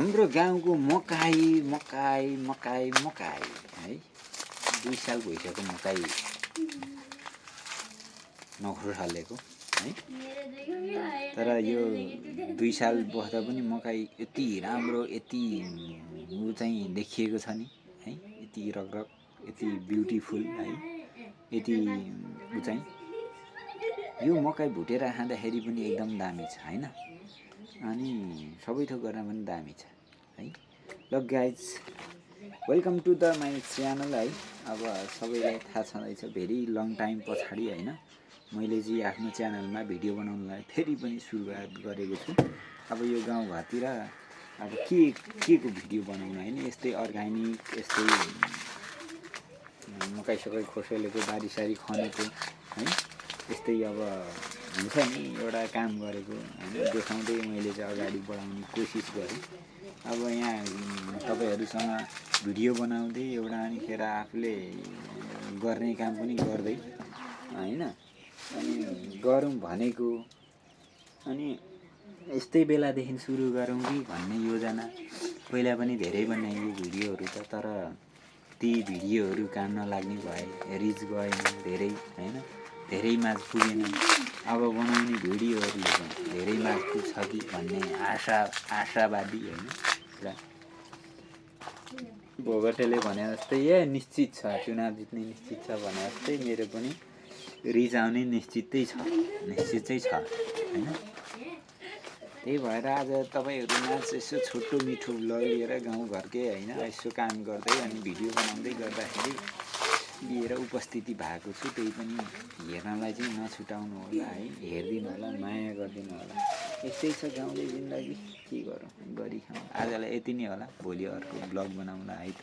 हाम्रो गाउँको मकै मकै मकै मकै है 2 साल भइसक्यो मकै नखुर हालेको है। तर यो 2 साल बस्दा पनि मकै यति राम्रो यति उ चाहिँ देखिएको छ नि है, यति रगरग यति ब्युटिफुल है, यति उ चाहिँ यो मकै भुटेर खाँदाखेरि पनि एकदम दामी छ हैन। अनि सबै थोक गर्न पनि दामी छ है। ल guys welcome to the my channel है। अब सबैलाई थाहा छँदैछ भेरी लङ टाइम पछाडि हैन मैले चाहिँ आफ्नो च्यानलमा भिडियो बनाउनलाई फेरि पनि सुरुवात गरेको छु। अब यो गाउँघरतिर अब के को भिडियो बनाउनु हैन, यस्तै अर्गानिक यस्तै मकै सकै खोसेलेको बारीसारी खनेको है, यस्तै अब हुन्छ नि एउटा काम गरेको हैन देखाउँदै मैले चाहिँ अगाडि बढाउने कोसिस गरेँ। अब यहाँ तपाईहरुसँग भिडियो बनाउँदै एउटा अनिखेर आफूले गर्ने काम पनि गर्दै हैन अनि गरौँ भनेको। अनि यस्तै बेलादेखि सुरु गरौँ कि भन्ने योजना पहिला पनि धेरै बनाएँ भिडियोहरू त, तर ती भिडियोहरू काम नलाग्ने भए, रिच गएन धेरै हैन, धेरै माझ पुगेन। अब बनाउने भिडियोहरूले धेरै माझ पुग्छ कि भन्ने आशावादी हैन पुरा। भोगटेले भने जस्तै निश्चित छ चुनाव जित्ने निश्चित छ भने जस्तै मेरो पनि रिच आउने निश्चितै छ, निश्चितै छ हैन। त्यही भएर आज तपाईहरुमा यसो छोटो मिठो भ्लग लिएर गाउँघरकै हैन यसो काम गर्दै अनि भिडियो बनाउँदै गर्दाखेरि लिएर उपस्थिति भएको छु। त्यही पनि हेर्नलाई चाहिँ नछुटाउनु होला है, हेरिदिनु होला, माया गरिदिनु होला। यस्तै छ गाउँले जिन्दगी, के गरौँ गरिखाउँ। आजलाई यति नै होला, भोलि अर्को भ्लग बनाउँला है त।